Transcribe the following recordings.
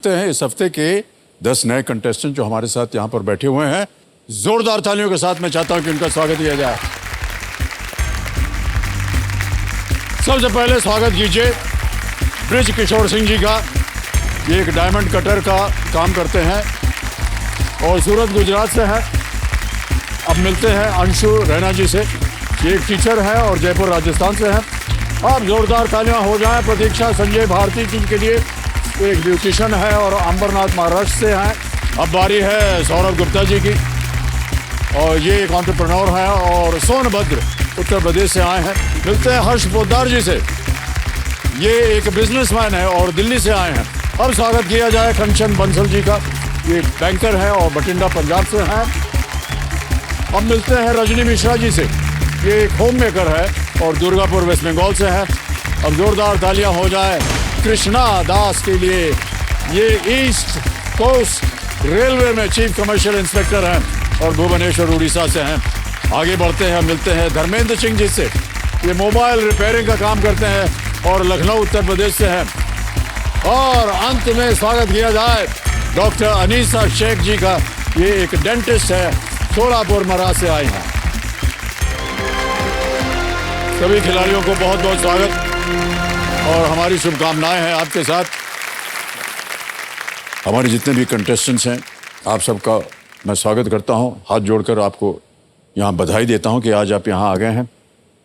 हैं इस हफ्ते के 10 नए कंटेस्टेंट जो हमारे साथ यहाँ पर बैठे हुए हैं। जोरदार तालियों के साथ मैं चाहता हूँ कि उनका स्वागत किया जाए। सबसे पहले स्वागत कीजिए ब्रिज किशोर सिंह जी का। ये एक डायमंड कटर का काम करते हैं और सूरत गुजरात से है। अब मिलते हैं अंशु रैना जी से। ये एक टीचर है और जयपुर राजस्थान से है। अब जोरदार तालियां हो जाएं प्रतीक्षा संजय भारती जी के लिए। एक ब्यूटिशियन है और अंबरनाथ महाराष्ट्र से हैं। अब बारी है सौरभ गुप्ता जी की और ये एक एंटरप्रेन्योर है और सोनभद्र उत्तर प्रदेश से आए हैं। मिलते हैं हर्ष पोद्दार जी से। ये एक बिजनेसमैन है और दिल्ली से आए हैं। अब स्वागत किया जाए कंचन बंसल जी का। ये बैंकर है और बठिंडा पंजाब से हैं। अब मिलते हैं रजनी मिश्रा जी से। ये एक होम मेकर है और दुर्गापुर वेस्ट बंगाल से है। अब जोरदार तालियां हो जाए कृष्णा दास के लिए। ये ईस्ट कोस्ट रेलवे में चीफ कमर्शियल इंस्पेक्टर हैं और भुवनेश्वर उड़ीसा से हैं। आगे बढ़ते हैं, मिलते हैं धर्मेंद्र सिंह जी से। ये मोबाइल रिपेयरिंग का काम करते हैं और लखनऊ उत्तर प्रदेश से हैं। और अंत में स्वागत किया जाए डॉक्टर अनीसा शेख जी का। ये एक डेंटिस्ट है, सोलापुर मरा से आए हैं। सभी खिलाड़ियों को बहुत बहुत स्वागत और हमारी शुभकामनाएं हैं आपके साथ। हमारे जितने भी कंटेस्टेंट्स हैं आप सबका मैं स्वागत करता हूं। हाथ जोड़कर आपको यहां बधाई देता हूं कि आज आप यहां आ गए हैं।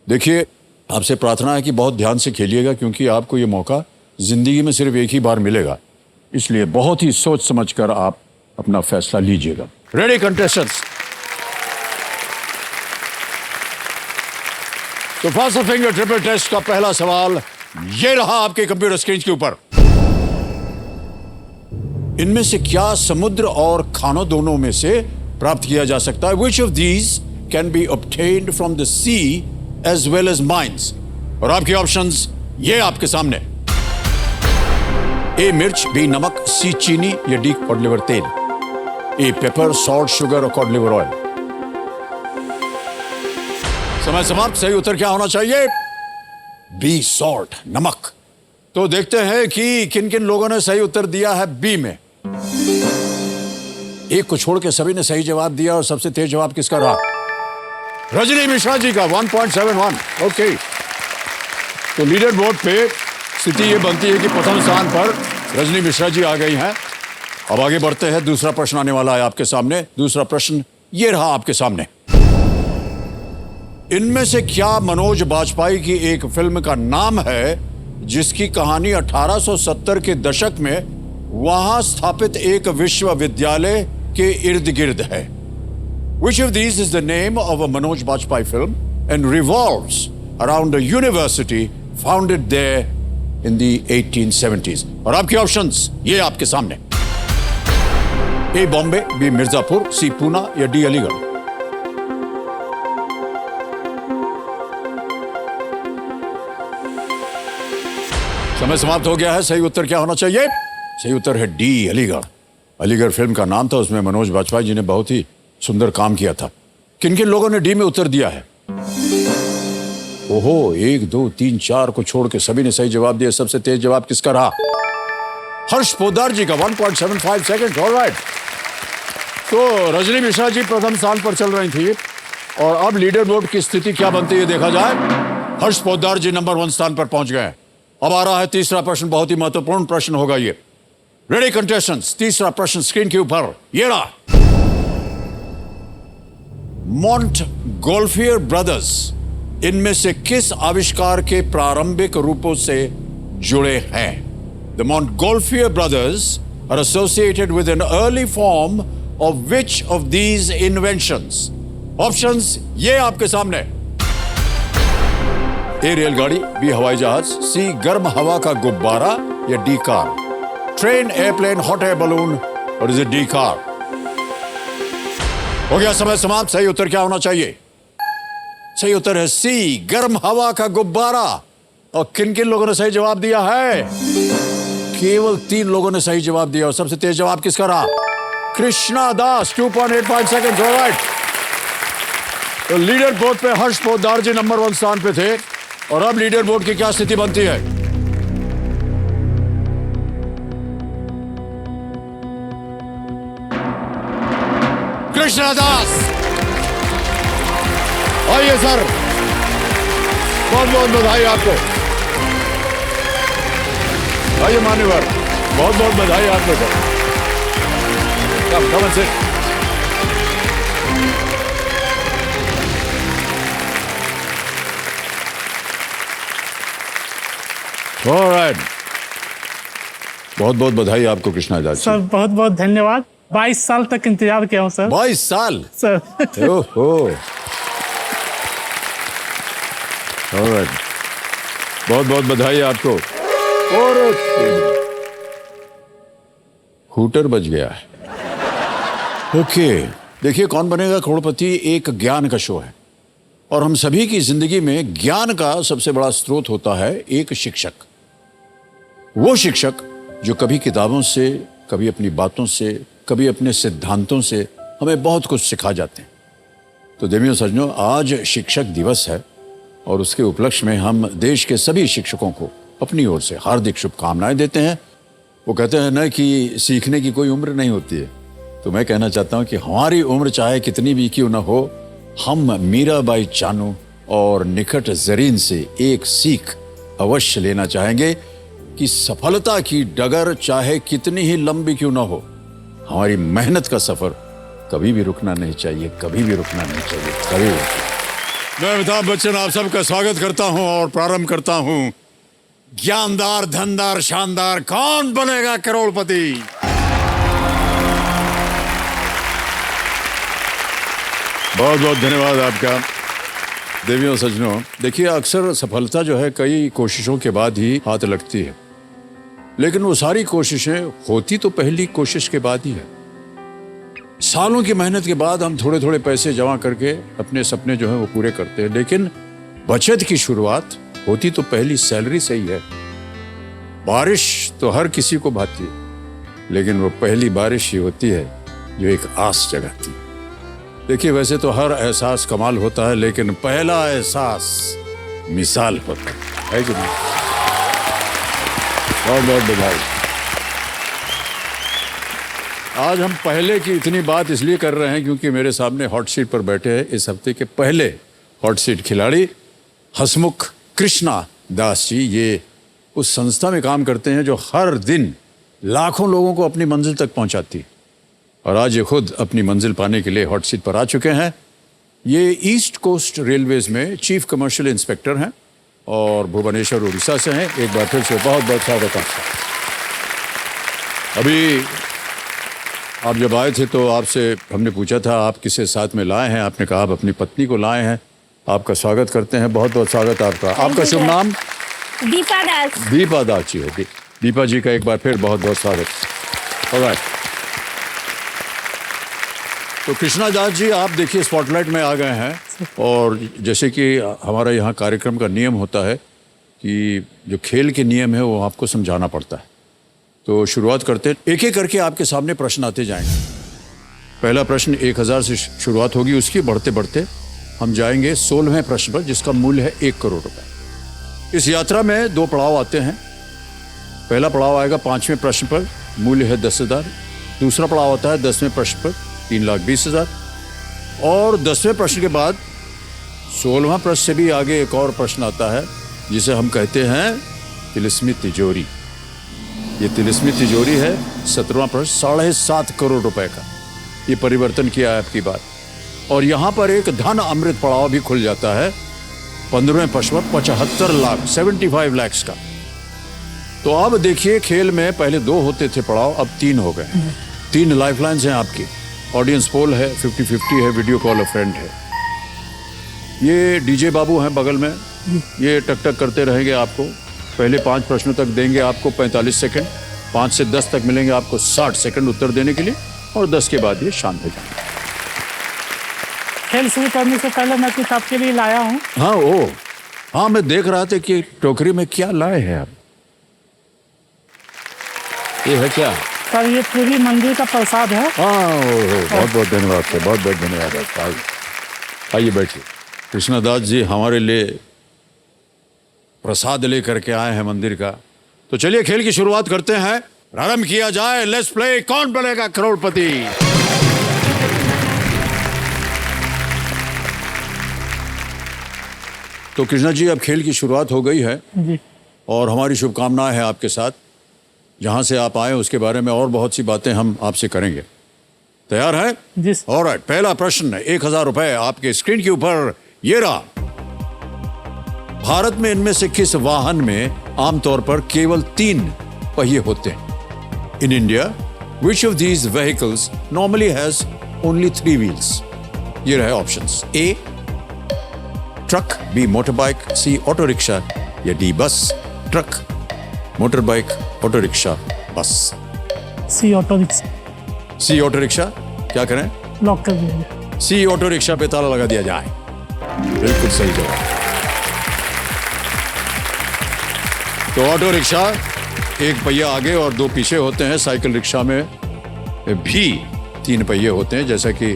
देखिए, आपसे प्रार्थना है कि बहुत ध्यान से खेलिएगा क्योंकि आपको ये मौका जिंदगी में सिर्फ एक ही बार मिलेगा। इसलिए बहुत ही सोच समझकर आप अपना फैसला लीजिएगा। Ready contestants? तो फास्ट फिंगर ट्रिपल टेस्ट का पहला सवाल ये रहा आपके कंप्यूटर स्क्रीन के ऊपर। इनमें से क्या समुद्र और खानों दोनों में से प्राप्त किया जा सकता है? Which of these can be obtained from the sea as well as mines? और आपके ऑप्शंस ये आपके सामने। ए मिर्च, बी नमक, सी चीनी या डी कॉड लिवर तेल। ए पेपर, सॉल्ट, शुगर और कॉड लिवर ऑयल। समय समाप्त। सही उत्तर क्या होना चाहिए? बी सॉल्ट, नमक। तो देखते हैं कि किन किन लोगों ने सही उत्तर दिया है बी में। एक को छोड़ के सभी ने सही जवाब दिया और सबसे तेज जवाब किसका रहा? रजनी मिश्रा जी का 1.71। ओके, तो लीडर बोर्ड पे स्थिति ये बनती है कि प्रथम स्थान पर रजनी मिश्रा जी आ गई हैं। अब आगे बढ़ते हैं, दूसरा प्रश्न आने वाला है आपके सामने। दूसरा प्रश्न ये रहा आपके सामने। इनमें से क्या मनोज बाजपेयी की एक फिल्म का नाम है जिसकी कहानी 1870 के दशक में वहां स्थापित एक विश्वविद्यालय के इर्द गिर्द है? Which of these is the name of a Manoj Bajpayee film and revolves around a university founded there in the 1870s? और आपके ऑप्शंस ये आपके सामने। ए बॉम्बे, बी मिर्जापुर, सी पूना या डी अलीगढ़। समय समाप्त हो गया है। सही उत्तर क्या होना चाहिए? सही उत्तर है डी अलीगढ़। अलीगढ़ फिल्म का नाम था, उसमें मनोज बाजपेयी जी ने बहुत ही सुंदर काम किया था। किन किन लोगों ने डी में उत्तर दिया है? ओहो, 1 2 3 4 को छोड़ के सभी ने सही जवाब दिया। सबसे तेज जवाब किसका रहा? हर्ष पोद्दार जी का 1.75 सेकंड। ऑलराइट, तो रजनी मिश्रा जी प्रथम स्थान पर चल रही थी और अब लीडर बोर्ड की स्थिति क्या बनती है देखा जाए। हर्ष पोद्दार जी नंबर 1 स्थान पर पहुंच गए। अब आ रहा है तीसरा प्रश्न। बहुत ही महत्वपूर्ण प्रश्न होगा ये। Ready contestants? तीसरा प्रश्न स्क्रीन के ऊपर ये रहा। मोंटगोल्फियर ब्रदर्स इनमें से किस आविष्कार के प्रारंभिक रूपों से जुड़े हैं? The Montgolfier brothers are associated with an early form of which of these inventions? Options ये आपके सामने। ए रेलगाड़ी, बी हवाई जहाज, सी गर्म हवा का गुब्बारा या D car. Train, airplane, hot air balloon और इज इट डी कार? हो गया समय समाप्त। सही उत्तर क्या होना चाहिए? सही उत्तर है सी गर्म हवा का गुब्बारा। और किन किन लोगों ने सही जवाब दिया है? केवल 3 लोगों ने सही जवाब दिया और सबसे तेज जवाब किसका रहा? कृष्णा दास, 2.85 सेकंड। ऑलराइट, तो लीडर बोर्ड पे हर्ष पोद्दार जी नंबर 1 स्थान पे थे और अब लीडर बोर्ड की क्या स्थिति बनती है? कृष्णदास। आइए सर, बहुत बहुत बधाई आपको। आइए मान्यवर, बहुत बहुत बधाई आपको सर। कम से ऑलराइट, बहुत बहुत बधाई आपको कृष्णदास सर। बहुत बहुत धन्यवाद। 22 साल तक इंतजार किया हूँ सर। 22 साल सर। ओहो, ऑलराइट, बहुत बहुत बधाई आपको। और हूटर बज गया है। ओके, देखिए कौन बनेगा करोड़पति एक ज्ञान का शो है और हम सभी की जिंदगी में ज्ञान का सबसे बड़ा स्रोत होता है एक शिक्षक। वो शिक्षक जो कभी किताबों से, कभी अपनी बातों से, कभी अपने सिद्धांतों से हमें बहुत कुछ सिखा जाते हैं। तो देवियों सज्जनों, आज शिक्षक दिवस है और उसके उपलक्ष्य में हम देश के सभी शिक्षकों को अपनी ओर से हार्दिक शुभकामनाएं देते हैं। वो कहते हैं ना कि सीखने की कोई उम्र नहीं होती है, तो मैं कहना चाहता हूं कि हमारी उम्र चाहे कितनी भी क्यों ना हो, हम मीराबाई चानू और निकट जरीन से एक सीख अवश्य लेना चाहेंगे कि सफलता की डगर चाहे कितनी ही लंबी क्यों ना हो, हमारी मेहनत का सफर कभी भी रुकना नहीं चाहिए, कभी भी रुकना नहीं चाहिए, कभी भी। मैं अमिताभ बच्चन आप सबका स्वागत करता हूं और प्रारंभ करता हूं ज्ञानदार, धनदार, शानदार कौन बनेगा करोड़पति। बहुत बहुत धन्यवाद आपका। देवियों सज्जनों, देखिए अक्सर सफलता जो है कई कोशिशों के बाद ही हाथ लगती है, लेकिन वो सारी कोशिशें होती तो पहली कोशिश के बाद ही है। सालों की मेहनत के बाद हम थोड़े थोड़े पैसे जमा करके अपने सपने जो है वो पूरे करते हैं, लेकिन बचत की शुरुआत होती तो पहली सैलरी से ही है। बारिश तो हर किसी को भाती है, लेकिन वो पहली बारिश ही होती है जो एक आस जगाती है। देखिए वैसे तो हर एहसास कमाल होता है, लेकिन पहला एहसास मिसाल होता है कि नहीं? बहुत बहुत बधाई। आज हम पहले की इतनी बात इसलिए कर रहे हैं क्योंकि मेरे सामने हॉट सीट पर बैठे हैं इस हफ्ते के पहले हॉट सीट खिलाड़ी हसमुख कृष्णा दास जी। ये उस संस्था में काम करते हैं जो हर दिन लाखों लोगों को अपनी मंजिल तक पहुंचाती है, और आज ये खुद अपनी मंजिल पाने के लिए हॉट सीट पर आ चुके हैं। ये ईस्ट कोस्ट रेलवेज में चीफ कमर्शियल इंस्पेक्टर हैं और भुवनेश्वर उड़ीसा से हैं। एक बार फिर से बहुत बहुत स्वागत है। अभी आप जब आए थे तो आपसे हमने पूछा था आप किसे साथ में लाए हैं, आपने कहा आप अपनी पत्नी को लाए हैं। आपका स्वागत करते हैं, बहुत बहुत स्वागत है आपका। आपका शुभ नाम? दीपा दास। दीपा दास जी है। दीपा जी का एक बार फिर बहुत बहुत स्वागत। ऑलराइट, तो कृष्णा दास जी आप देखिए स्पॉटलाइट में आ गए हैं, और जैसे कि हमारा यहाँ कार्यक्रम का नियम होता है कि जो खेल के नियम है वो आपको समझाना पड़ता है। तो शुरुआत करते हैं, एक एक करके आपके सामने प्रश्न आते जाएंगे। पहला प्रश्न 1000 से शुरुआत होगी, उसकी बढ़ते बढ़ते हम जाएंगे 16वें प्रश्न पर जिसका मूल्य है 1 करोड़ रुपए। इस यात्रा में 2 पड़ाव आते हैं। पहला पड़ाव आएगा 5वें प्रश्न पर, मूल्य है 10,000। दूसरा पड़ाव आता है 10वें प्रश्न पर, 3,20,000। और 10वें प्रश्न के बाद 16वां प्रश्न से भी आगे एक और प्रश्न आता है जिसे हम कहते हैं तिलिस्मी तिजोरी। ये तिलिस्मी तिजोरी है 17वां प्रश्न, 7.5 करोड़ रुपए का। ये परिवर्तन किया है आपकी बात। और यहाँ पर एक धन अमृत पड़ाव भी खुल जाता है 15वें प्रश्न पर, 75 लाख 75 लाख का। तो अब देखिए खेल में पहले 2 होते थे पड़ाव, अब 3 हो गए। 3 लाइफलाइंस हैं आपकी। ऑडियंस पोल है, 50-50 है, वीडियो कॉल अ फ्रेंड है। ये डीजे बाबू हैं बगल में, ये टक टक करते रहेंगे आपको। पहले 5 प्रश्नों तक देंगे आपको 45 सेकंड, 5 से 10 तक मिलेंगे आपको 60 सेकंड उत्तर देने के लिए, और 10 के बाद ये शांत हो जाएंगे। खेल शुरू करने से पहले मैं कुछ आपके लिए लाया हूँ। हाँ ओ, हाँ मैं देख रहा था कि टोकरी में क्या लाए हैं आप। ये है क्या? सर ये पूरी मंदिर का प्रसाद है। हाँ बहुत बहुत धन्यवाद सर, बहुत बहुत धन्यवाद। आइए बैठिए। कृष्णा दास जी हमारे लिए प्रसाद लेकर के आए हैं मंदिर का। तो चलिए खेल की शुरुआत करते हैं, प्रारंभ किया जाए। लेट्स प्ले कौन बनेगा करोड़पति। तो कृष्णा जी अब खेल की शुरुआत हो गई है जी और हमारी शुभकामनाएं हैं आपके साथ। जहां से आप आए उसके बारे में और बहुत सी बातें हम आपसे करेंगे। तैयार है? जी ऑलराइट, पहला प्रश्न 1000 रुपए आपके स्क्रीन के ऊपर ये रहा। भारत में इनमें से किस वाहन में आमतौर पर केवल 3 पहिए होते हैं? In India which of these vehicles normally has only 3 wheels? ये रहे ऑप्शंस। ए ट्रक, बी मोटर बाइक, सी ऑटो रिक्शा या डी बस। Truck, motor bike, auto rickshaw, बस। सी ऑटो रिक्शा सी ऑटो रिक्शा क्या करें? लॉक कर दीजिए। सी ऑटो रिक्शा पे ताला लगा दिया जाए। बिल्कुल सही जवाब। तो ऑटो रिक्शा 1 पहिया आगे और 2 पीछे होते हैं। साइकिल रिक्शा में भी 3 पहिए होते हैं। जैसा कि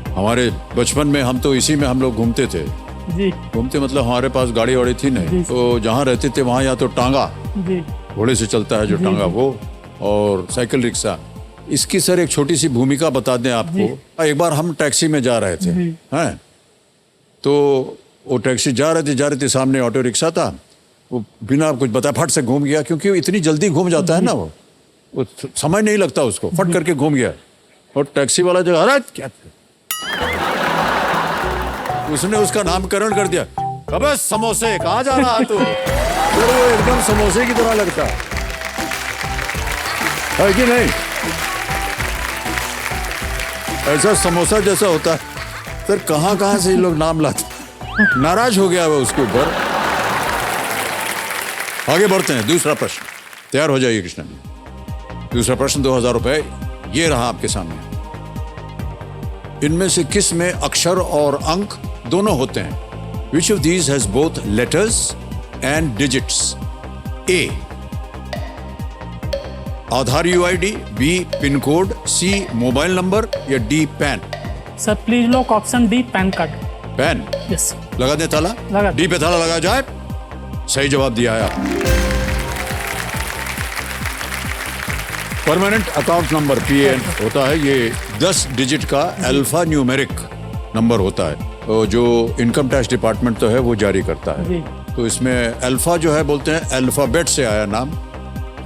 हमारे बचपन में हम तो इसी में हम लोग घूमते थे। जी घूमते मतलब हमारे पास गाड़ी वाड़ी थी नहीं, जी। तो जहाँ रहते थे वहाँ या तो टांगा, जी घोड़े से चलता है जो जी, टांगा जी। वो, और साइकिल रिक्शा। इसकी सर एक छोटी सी भूमिका बता दें आपको। एक बार हम टैक्सी में जा रहे थे, जी। हैं, तो वो टैक्सी जा रही थी, सामने ऑटो रिक्शा था। वो बिना कुछ बताए फट से घूम गया, क्योंकि वो इतनी जल्दी घूम जाता है ना, वो समय नहीं लगता उसको, फट करके घूम गया। और टैक्सी वाला जो अरे क्या, उसने उसका नामकरण कर दिया, अबे समोसे कहाँ जा रहा तू? फिर वो एकदम समोसे की तरह लगता है कि नहीं? ऐसा समोसा जैसा होता है। फिर कहाँ से ये लोग नाम लाते। नाराज हो गया वो उसके ऊपर। आगे बढ़ते हैं। दूसरा प्रश्न, तैयार हो जाइए कृष्णा। दूसरा प्रश्न 2000 रुपए ये रहा आपके सामने। इनमें से किस में अक्षर और अंक दोनों होते हैं? Which of these has both letters and digits? A Aadhaar UID, B pin code, C mobile number या D pan? Sir please lock option D pan card. Pan yes लगा दें ताला? लगा। D पे ताला लगा जाए। सही जवाब दिया है आपने। परमानेंट अकाउंट नंबर PAN होता है। ये 10 डिजिट का अल्फा न्यूमेरिक नंबर होता है, तो जो इनकम टैक्स डिपार्टमेंट तो है वो जारी करता है। जी। तो इसमें अल्फा जो है बोलते हैं अल्फाबेट से आया नाम,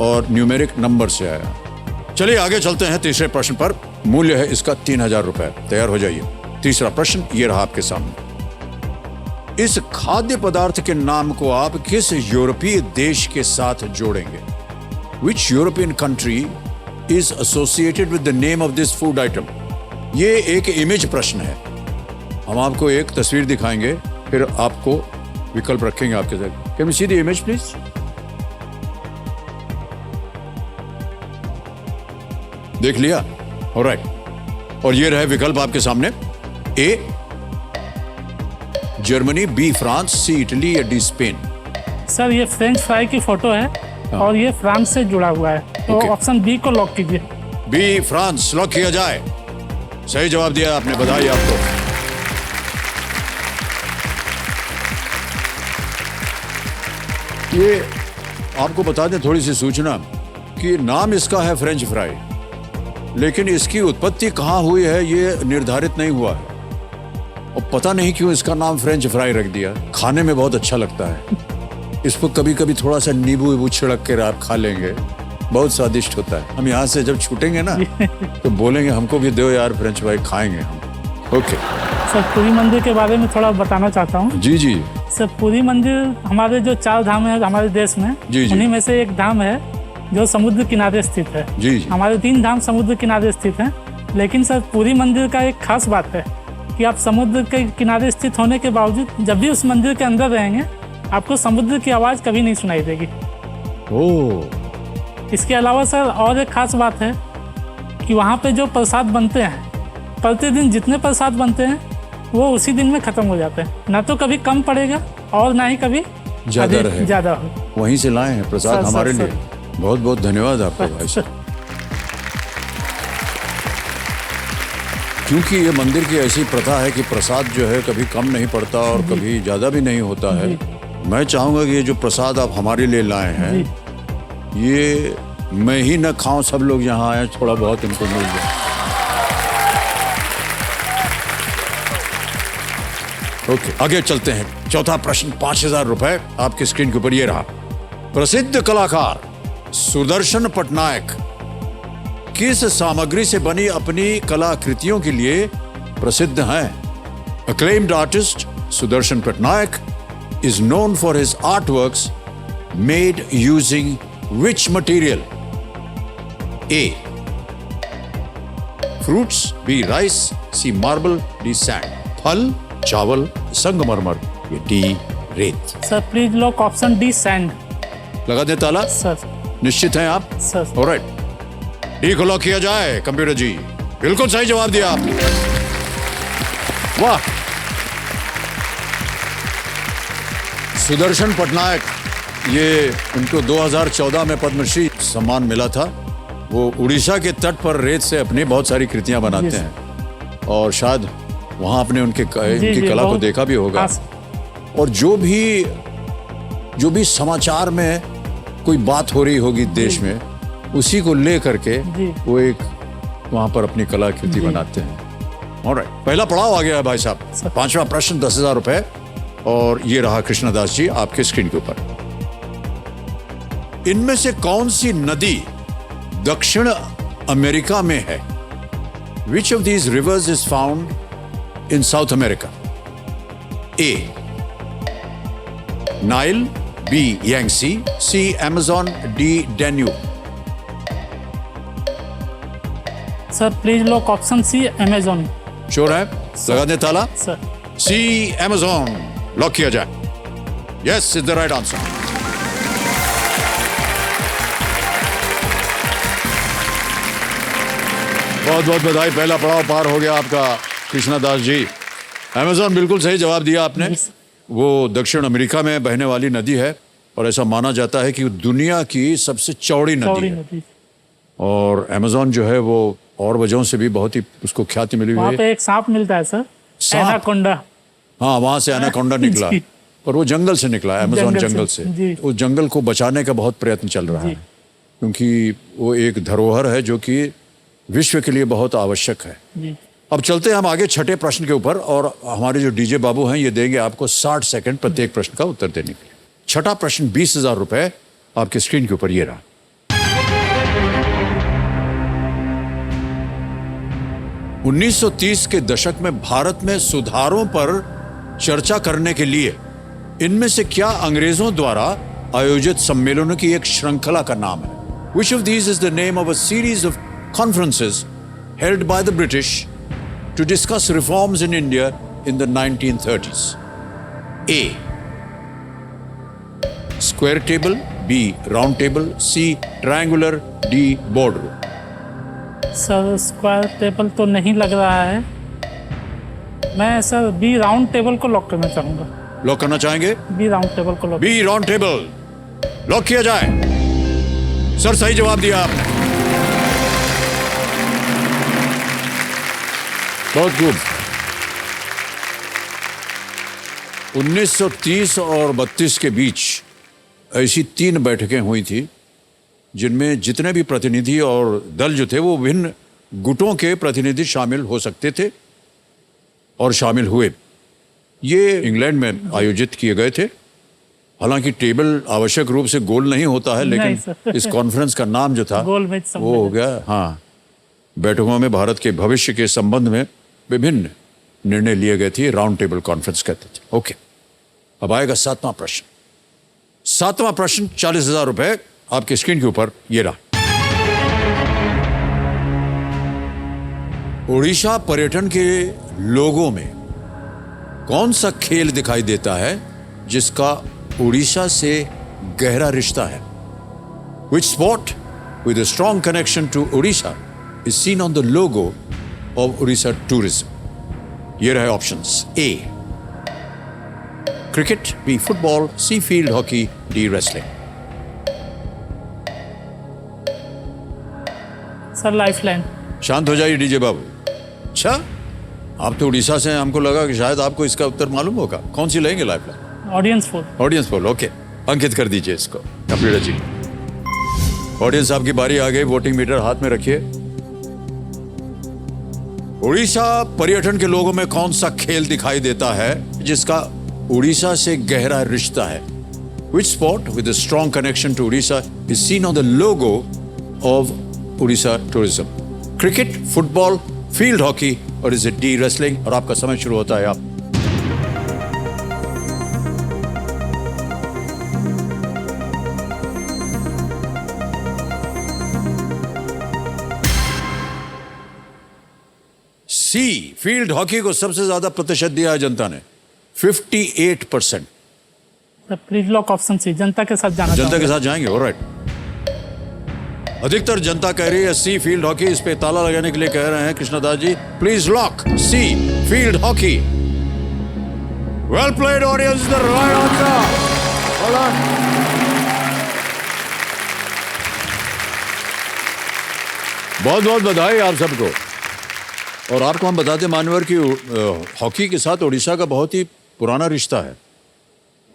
और न्यूमेरिक नंबर से आया। चलिए आगे चलते हैं तीसरे प्रश्न पर। मूल्य है इसका 3000 रुपए। तैयार हो जाइए। तीसरा प्रश्न ये रहा आपके सामने। इस खाद्य पदार्थ के नाम को आप किस यूरोपीय देश के साथ जोड़ेंगे? Which European country is associated with the name of this food item? ये एक इमेज प्रश्न है। हम आपको एक तस्वीर दिखाएंगे, फिर आपको विकल्प रखेंगे आपके साथ। Can we see the image please? देख लिया? ऑलराइट। और ये रहे विकल्प आपके सामने। A Germany, B France, C Italy या डी स्पेन? सर ये फ्रेंच फ्राई की फोटो है और ये फ्रांस से जुड़ा हुआ है, तो ओके। ऑप्शन बी को लॉक कीजिए। बी फ्रांस लॉक किया जाए। सही जवाब दिया आपने, बधाई आपको। ये आपको बता दें थोड़ी सी सूचना कि नाम इसका है फ्रेंच फ्राई, लेकिन इसकी उत्पत्ति कहाँ हुई है ये निर्धारित नहीं हुआ है, और पता नहीं क्यों इसका नाम फ्रेंच फ्राई रख दिया। खाने में बहुत अच्छा लगता है। इस पर कभी कभी थोड़ा सा नींबू वीबू छिड़क कर आप खा लेंगे, बहुत स्वादिष्ट होता है। हम यहाँ से जब छूटेंगे ना तो बोलेंगे हमको भी दो यार फ्रेंच फ्राई, खाएंगे हम। ओके सर पुरी मंदिर के बारे में थोड़ा बताना चाहता हूँ। जी जी सर पुरी मंदिर हमारे जो 4 धाम है हमारे देश में, जी, जी। उन्हीं में से एक धाम है जो समुद्र किनारे स्थित है। जी जी हमारे 3 धाम समुद्र किनारे स्थित हैं, लेकिन सर पुरी मंदिर का एक खास बात है कि आप समुद्र के किनारे स्थित होने के बावजूद जब भी उस मंदिर के अंदर रहेंगे आपको समुद्र की आवाज़ कभी नहीं सुनाई देगी। ओ इसके अलावा सर और एक खास बात है कि वहाँ पे जो प्रसाद बनते हैं, प्रतिदिन जितने प्रसाद बनते हैं वो उसी दिन में ख़त्म हो जाते हैं, ना तो कभी कम पड़ेगा और ना ही कभी ज्यादा रहे। ज़्यादा हो। वहीं से लाए हैं प्रसाद सर, हमारे सर, लिए। बहुत बहुत धन्यवाद आपका भाई साहब। क्योंकि ये मंदिर की ऐसी प्रथा है कि प्रसाद जो है कभी कम नहीं पड़ता और कभी ज़्यादा भी नहीं होता है। मैं चाहूँगा कि ये जो प्रसाद आप हमारे लिए लाए हैं, ये मैं ही न खाऊं, सब लोग यहाँ आए थोड़ा बहुत इनको मिल जाए। ओके, आगे चलते हैं। चौथा प्रश्न 5,000 रुपए आपकी स्क्रीन के ऊपर ये रहा। प्रसिद्ध कलाकार सुदर्शन पटनायक किस सामग्री से बनी अपनी कलाकृतियों के लिए प्रसिद्ध हैं? Acclaimed artist Sudarshan Patnaik is known for his artworks made using which material? A. Fruits, B. Rice, C. Marble, D. Sand. फल, चावल, संगमरमर, ये D. रेत। Sir please lock option D sand. लगा दे ताला? सर निश्चित हैं आप? सर ऑलराइट, डी को लॉक किया जाए। कंप्यूटर जी बिल्कुल सही जवाब दिया आपने। वाह, सुदर्शन पटनायक, ये उनको 2014 में पद्मश्री सम्मान मिला था। वो उड़ीसा के तट पर रेत से अपनी बहुत सारी कृतियां बनाते हैं और शायद वहां आपने उनकी कला को देखा भी होगा। और जो भी समाचार में कोई बात हो रही होगी देश में, उसी को ले करके वो एक वहां पर अपनी कलाकृति बनाते हैं। ऑलराइट, पहला पड़ाव आ गया है भाई साहब। पांचवा प्रश्न 10,000 रुपए और ये रहा कृष्णदास जी आपके स्क्रीन के ऊपर। इनमें से कौन सी नदी दक्षिण अमेरिका में है? Which of these rivers is found in South America? A. Nile, B. Yangtze, C. Amazon, D. Danube. Sir please lock option C Amazon. Sure है? लगा दे ताला? Sir C. Amazon लॉक किया जाए। Yes is the right answer. बहुत बहुत बधाई, पहला पड़ाव पार हो गया आपका कृष्णदास जी। अमेज़न बिल्कुल सही जवाब दिया आपने। वो दक्षिण अमेरिका में बहने वाली नदी है और ऐसा माना जाता है कि दुनिया की सबसे चौड़ी नदी है। और अमेज़न जो है वो और वजहों से भी बहुत ही उसको ख्याति मिली हुई है। वहाँ पे एक सांप मिलता है सर, एनाकोंडा। हाँ, वहां से एनाकोंडा निकला और वो जंगल से निकला है, अमेज़न जंगल से। उस जंगल को बचाने का बहुत प्रयत्न चल रहा है क्योंकि वो एक धरोहर है जो कि विश्व के लिए बहुत आवश्यक है। अब चलते हैं हम आगे छठे प्रश्न के ऊपर और हमारे जो डीजे बाबू हैं ये देंगे आपको 60 सेकंड प्रत्येक प्रश्न का उत्तर देने के लिए। छठा प्रश्न 20,000 रुपए आपके स्क्रीन के ऊपर ये रहा। 1930 के दशक में भारत में सुधारों पर चर्चा करने के लिए इनमें से क्या अंग्रेजों द्वारा आयोजित सम्मेलनों की एक श्रृंखला का नाम है? Which of these is the name of a series of conferences held by the British to discuss reforms in India in the 1930s? A. Square table, B. Round table, C. Triangular, D. Boardroom. Sir square table तो नहीं लग रहा है, मैं sir B round table को lock करना चाहूंगा। Lock करना चाहेंगे? बी राउंड टेबल को lock. B round table lock किया जाए। सर सही जवाब दिया आपने, बहुत गुड। 1930 और 32 के बीच ऐसी 3 बैठकें हुई थी जिनमें जितने भी प्रतिनिधि और दल जो थे वो विभिन्न गुटों के प्रतिनिधि शामिल हो सकते थे और शामिल हुए। ये इंग्लैंड में आयोजित किए गए थे। हालांकि टेबल आवश्यक रूप से गोल नहीं होता है, लेकिन इस कॉन्फ्रेंस का नाम जो था वो हो गया। हाँ, बैठकों में भारत के भविष्य के संबंध में विभिन्न निर्णय लिए गए थे, राउंड टेबल कॉन्फ्रेंस कहते थे। ओके, अब आएगा 7वां प्रश्न। 7वां प्रश्न 40,000 रुपए आपके स्क्रीन के ऊपर ये रहा। उड़ीसा पर्यटन के लोगों में कौन सा खेल दिखाई देता है जिसका उड़ीसा से गहरा रिश्ता है? Which sport with a strong connection to Odisha is seen on the logo of Odisha tourism? ये रहे options. A. Cricket, B. Football, C. Field hockey, D. Wrestling. Sir lifeline. शांत हो जाइए डीजे बाबू। अच्छा, आप तो उड़ीसा से हैं, हमको लगा कि शायद आपको इसका उत्तर मालूम होगा। कौन सी लेंगे lifeline? Audience poll. Audience poll, okay, अंकित कर दीजिए इसको कंप्यूटर जी। ऑडियंस आपकी बारी आ गई, वोटिंग मीटर हाथ में रखिए। उड़ीसा पर्यटन के लोगों में कौन सा खेल दिखाई देता है जिसका उड़ीसा से गहरा रिश्ता है? Which sport with a strong connection to Odisha is seen on the logo of Odisha Tourism? Cricket, football, field hockey, or is it D wrestling? और आपका समय शुरू होता है आप। सी, फील्ड हॉकी को सबसे ज्यादा प्रतिशत दिया है जनता ने, 58%। प्लीज लॉक ऑप्शन सी, जनता के साथ जाना जनता के चाहूंगा। साथ जाएंगे, ऑलराइट। अधिकतर जनता कह रही है सी, फील्ड हॉकी। इस पे ताला लगाने के लिए कह रहे हैं Krishnadas ji, please lock C, field hockey. Well played audience, the right answer. बहुत बहुत बधाई आप सबको। और आपको हम बताते मान्यवर कि हॉकी के साथ उड़ीसा का बहुत ही पुराना रिश्ता है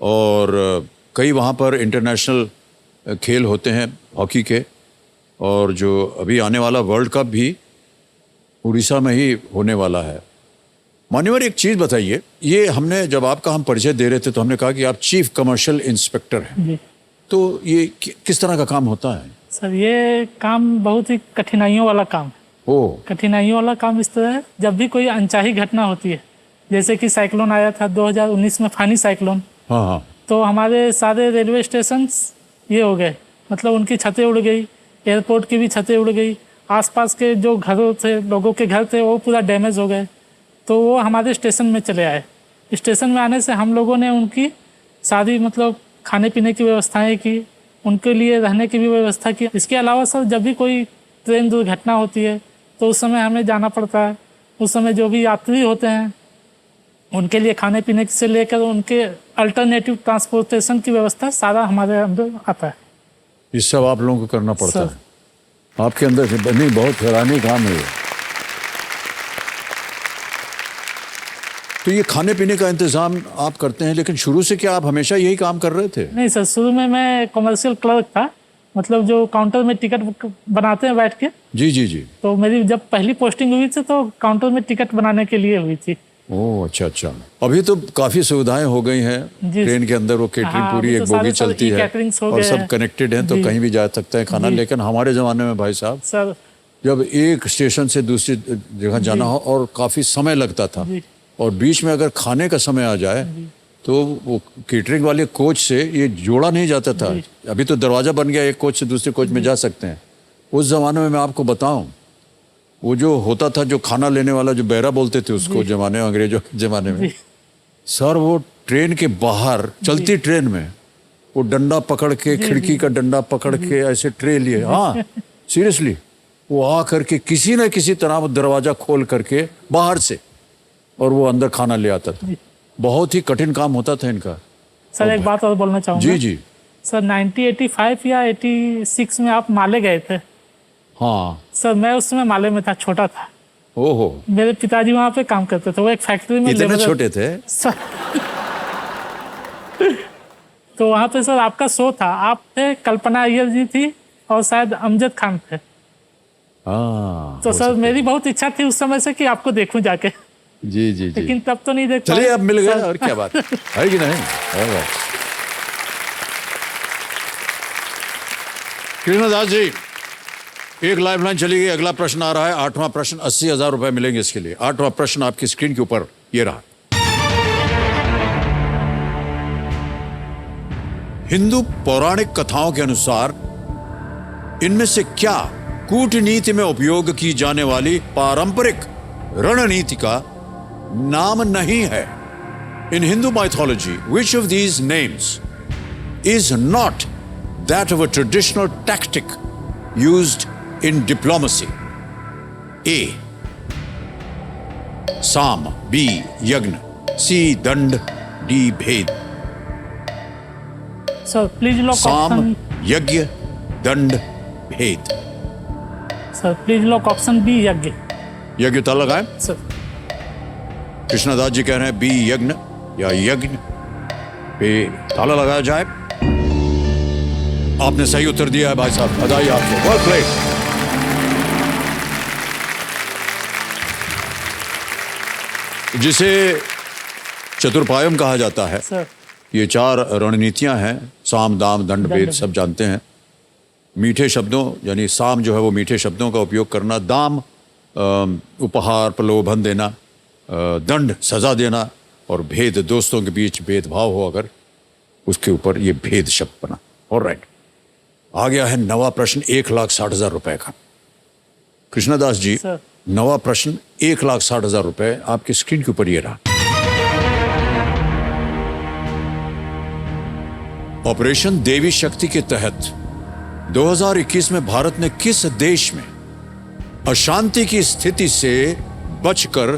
और कई वहाँ पर इंटरनेशनल खेल होते हैं हॉकी के, और जो अभी आने वाला वर्ल्ड कप भी उड़ीसा में ही होने वाला है। मान्यवर एक चीज़ बताइए, ये हमने जब आपका हम परिचय दे रहे थे तो हमने कहा कि आप चीफ कमर्शियल इंस्पेक्टर हैं, जी तो ये किस तरह का काम होता है? सर, ये काम बहुत ही कठिनाइयों वाला काम है। ओह, कठिनाइयों वाला काम इस तरह है, जब भी कोई अनचाही घटना होती है, जैसे कि साइक्लोन आया था 2019 में, फानी साइक्लोन, हाँ हाँ, तो हमारे सारे रेलवे स्टेशन ये हो गए, मतलब उनकी छतें उड़ गई, एयरपोर्ट की भी छतें उड़ गई, आसपास के जो घरों थे, लोगों के घर थे, वो पूरा डैमेज हो गए। तो वो हमारे स्टेशन में चले आए। स्टेशन में आने से हम लोगों ने उनकी सारी मतलब खाने पीने की व्यवस्थाएं की, उनके लिए रहने की भी व्यवस्था की। इसके अलावा सर, जब भी कोई ट्रेन दुर्घटना होती है तो उस समय हमें जाना पड़ता है। उस समय जो भी यात्री होते हैं उनके लिए खाने पीने से लेकर उनके अल्टरनेटिव ट्रांसपोर्टेशन की व्यवस्था सारा हमारे अंदर आता है। ये सब आप लोगों को करना पड़ता सर। है आपके अंदर से। बनी बहुत हैरानी काम है ये। तो ये खाने पीने का इंतजाम आप करते हैं, लेकिन शुरू से क्या आप हमेशा यही काम कर रहे थे? नहीं सर, शुरू में मैं कमर्शियल क्लर्क था, मतलब जो काउंटर में टिकट बनाते हैं बैठ के। जी जी जी। तो मेरी जब पहली पोस्टिंग हुई थी तो काउंटर में टिकट बनाने के लिए हुई थी। ओह अच्छा अच्छा। अभी तो काफी सुविधाएं हो गई हैं जी। ट्रेन के अंदर, वो केटरिंग हाँ, पूरी अभी एक तो बोगी सारे चलती है कैटरिंग्स हो और गए सब हैं। कनेक्टेड हैं, तो जी। कहीं भी जा सकता है खाना। जी। लेकिन हमारे जमाने में भाई साहब, सर जब एक स्टेशन से दूसरी जगह जाना हो और काफी समय लगता था, जी। और बीच में अगर खाने का समय आ जाए तो वो केटरिंग वाले कोच से ये जोड़ा नहीं जाता था। अभी तो दरवाजा बन गया, एक कोच से दूसरे कोच में जा सकते हैं। उस जमाने में मैं आपको बताऊं, वो जो होता था, जो खाना लेने वाला, जो बैरा बोलते थे उसको जमाने, अंग्रेजों के जमाने में, सर वो ट्रेन के बाहर चलती ट्रेन में वो डंडा पकड़ के, खिड़की का डंडा पकड़ के ऐसे ट्रे लिए, हाँ सीरियसली, वो आ करके किसी न किसी तरह वो दरवाजा खोल करके बाहर से और वो अंदर खाना ले आता था। बहुत ही कठिन काम होता था इनका। सर एक बात और बोलना चाहूँगा। जी जी। सर 1985 या 86 में आप माले गए थे। हाँ सर मैं उस समय माले में था, छोटा था। ओहो, मेरे पिताजी वहाँ पे काम करते थे, वो एक फैक्ट्री में इतने लेबर- छोटे थे? सर तो वहाँ पे सर आपका शो था, आप थे, कल्पना अय्यर जी थी और शायद अमजद खान थे। हाँ तो सर मेरी बहुत इच्छा थी उस समय से कि आपको देखूं जाके, जी जी जी। लेकिन तब तो नहीं देख चलिए पाए। अब मिल गए, सर, और क्या बात है कि नहीं? कृष्णदास जी, एक लाइफलाइन चली गई। अगला प्रश्न आ रहा है, 8वां प्रश्न। 80,000 रुपए मिलेंगे इसके लिए। 8वां प्रश्न आपकी स्क्रीन के ऊपर ये रहा। हिंदू पौराणिक कथाओं के अनुसार इनमें से क्या कूटनीति में उपयोग की जाने वाली पारंपरिक रणनीति का नाम नहीं है? In Hindu mythology, which of these names is not that of a traditional tactic used in diplomacy? A. Sam, B. Yagna, C. Dand, D. Bhed. Sir please lock साम, ऑप्शन, यज्ञ, दंड, भेद। Sir please lock option B, यज्ञ। यज्ञ ताला लगाए। Sir Krishnadas जी कह रहे हैं बी यज्ञ या यज्ञ पे ताला लगाया जाए। आपने सही उत्तर दिया है भाई साहब, बधाई आपको, वेल प्लेड। जिसे चतुर्पायम कहा जाता है। सर ये 4 रणनीतियां हैं, साम दाम दंड भेद, सब जानते हैं। मीठे शब्दों यानी साम जो है वो मीठे शब्दों का उपयोग करना, दाम उपहार प्रलोभन देना, दंड सजा देना, और भेद दोस्तों के बीच भेदभाव हो अगर, उसके ऊपर ये भेद शब्द बना। ऑलराइट, आ गया है नवा प्रश्न 1,60,000 रुपए का। कृष्णदास जी, सर। नवा प्रश्न 1,60,000 रुपए आपकी स्क्रीन के ऊपर ये रहा। ऑपरेशन देवी शक्ति के तहत 2021 में भारत ने किस देश में अशांति की स्थिति से बचकर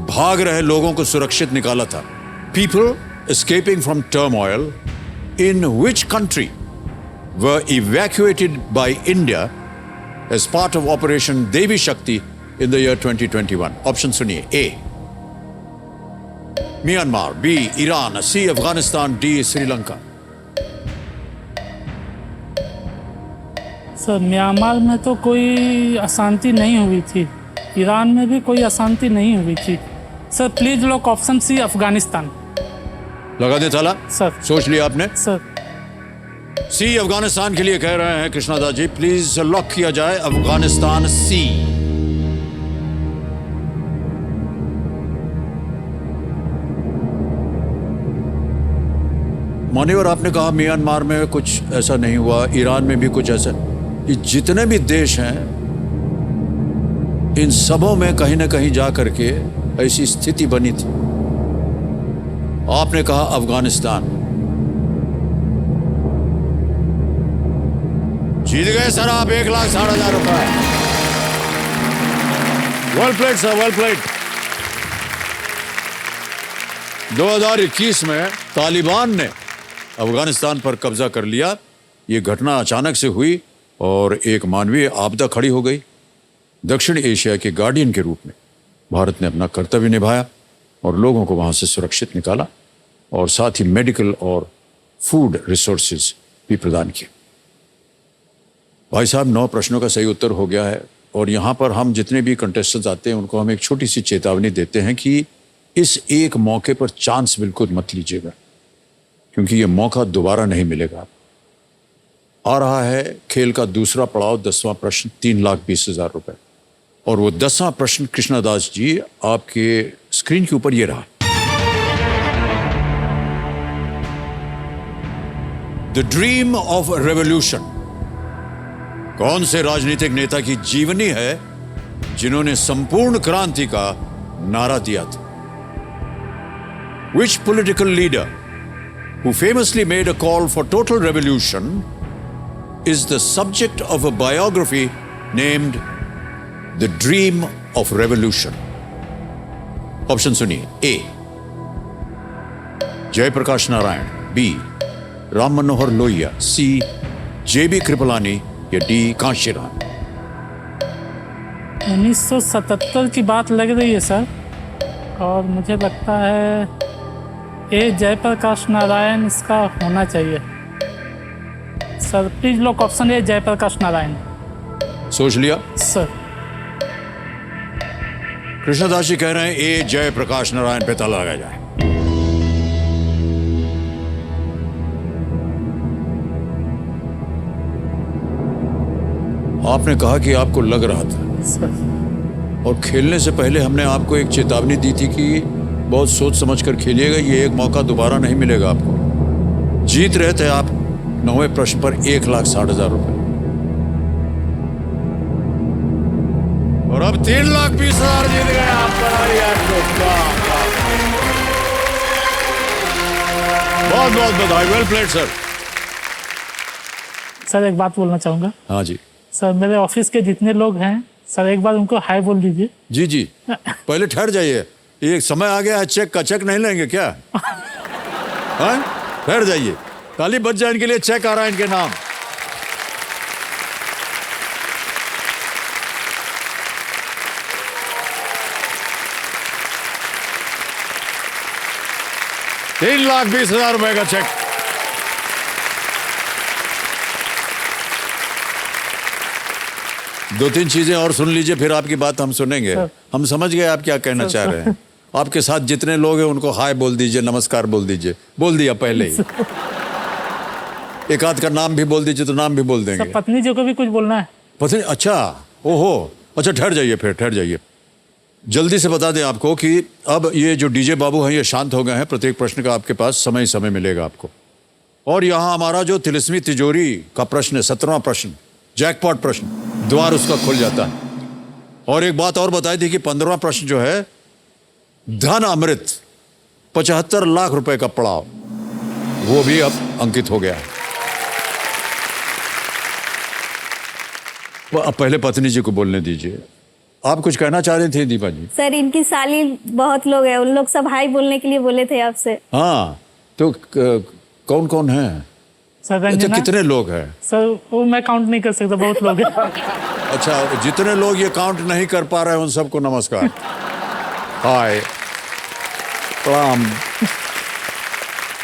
भाग रहे लोगों को सुरक्षित निकाला था? People escaping from turmoil in which country were evacuated by India as part of Operation Devi Shakti in the year 2021. Option सुनिए। A. Myanmar, B. Iran, C. Afghanistan, D. Sri Lanka. Sir Myanmar में तो कोई अशांति नहीं हुई थी, ईरान में भी कोई अशांति नहीं हुई थी। Sir please lock option C, Afghanistan. लगा दे ताला? सर। सोच लिया आपने? सर सी अफगानिस्तान के लिए कह रहे हैं कृष्णदास जी, प्लीज लॉक किया जाए अफगानिस्तान सी। मान्यवर, आपने कहा म्यांमार में कुछ ऐसा नहीं हुआ, ईरान में भी कुछ ऐसा। ये जितने भी देश हैं इन सबों में कहीं ना कहीं जा करके ऐसी स्थिति बनी थी। आपने कहा अफगानिस्तान। जीत गए सर आप 1,60,000 रुपए। Well played sir, well played. 2021 में तालिबान ने अफगानिस्तान पर कब्जा कर लिया। ये घटना अचानक से हुई और एक मानवीय आपदा खड़ी हो गई। दक्षिण एशिया के गार्डियन के रूप में भारत ने अपना कर्तव्य निभाया और लोगों को वहां से सुरक्षित निकाला और साथ ही मेडिकल और फूड रिसोर्सेज भी प्रदान किए। भाई साहब, 9 प्रश्नों का सही उत्तर हो गया है और यहाँ पर हम जितने भी कंटेस्टेंट्स आते हैं उनको हम एक छोटी सी चेतावनी देते हैं कि इस एक मौके पर चांस बिल्कुल मत लीजिएगा, क्योंकि ये मौका दोबारा नहीं मिलेगा। आ रहा है खेल का दूसरा पड़ाव, 10वां प्रश्न, 3,20,000 रुपए। और वो 10वां प्रश्न कृष्णदास जी आपके स्क्रीन के ऊपर ये रहा। द ड्रीम ऑफ रेवोल्यूशन कौन से राजनीतिक नेता की जीवनी है जिन्होंने संपूर्ण क्रांति का नारा दिया था? Which political leader who famously made a call for total revolution is the subject of a biography named The Dream of Revolution? Option सुनिए। A. Jayaprakash Narayan, B. Ram Manohar Lohia, C. JB Kripalani या D. कांशीराम। 1977 की बात लग रही है सर, और मुझे लगता है ए जयप्रकाश नारायण इसका होना चाहिए। Sir please lock option A, Jayaprakash Narayan. सोच लिया? सर कृष्णदास जी कह रहे हैं ए जयप्रकाश नारायण पे ताला लगाया जाए। आपने कहा कि आपको लग रहा था सर। और खेलने से पहले हमने आपको एक चेतावनी दी थी कि बहुत सोच समझ कर खेलिएगा, ये एक मौका दोबारा नहीं मिलेगा आपको। जीत रहे थे आप 9वें प्रश्न पर 1,60,000 रुपए और अब 3,20,000 जीत गए आप। बहुत बहुत बधाई, वेल प्लेड सर। सर एक बात बोलना चाहूँगा। हाँ जी। सर मेरे ऑफिस के जितने लोग हैं सर, एक बार उनको हाय बोल दीजिए। जी जी, पहले ठहर जाइए, ये समय आ गया है चेक का। चेक नहीं लेंगे क्या? हाँ, ठहर जाइए, ताली बच जाए इनके लिए। चेक आ रहा है इनके नाम। ₹3,20,000 रुपए का चेक। दो तीन चीजें और सुन लीजिए, फिर आपकी बात हम सुनेंगे। हम समझ गए आप क्या कहना चाह रहे हैं। आपके साथ जितने लोग हैं उनको हाय बोल दीजिए, नमस्कार बोल दीजिए। बोल दिया पहले ही। एक आध का नाम भी बोल दीजिए तो नाम भी बोल देंगे। सर पत्नी जी को भी कुछ बोलना है। पत्नी, अच्छा, ओहो, अच्छा ठहर जाइए, फिर ठहर जाइए। जल्दी से बता दें आपको कि अब ये जो डीजे बाबू हैं ये शांत हो गए हैं। प्रत्येक प्रश्न का आपके पास समय समय मिलेगा आपको। और यहाँ हमारा जो तिलिस्मी तिजोरी का प्रश्न है, 17वां प्रश्न, जैकपॉट प्रश्न, द्वार उसका खुल जाता है। और एक बात और बताई थी कि 15वां प्रश्न जो है धन अमृत 75 लाख रुपए का पड़ाव, वो भी अब अंकित हो गया है। अब पहले पत्नी जी को बोलने दीजिए। आप कुछ कहना चाह रही थी दीपा जी? सर इनकी साली बहुत लोग हैं, उन लोग सब हाई बोलने के लिए बोले थे आपसे। हाँ, तो कौन कौन है? सर अच्छा, रंजना, कितने लोग हैं? सर वो मैं काउंट नहीं कर सकता, बहुत लोग हैं। अच्छा, जितने लोग ये काउंट नहीं कर पा रहे हैं उन सबको नमस्कार, हाय, प्रणाम।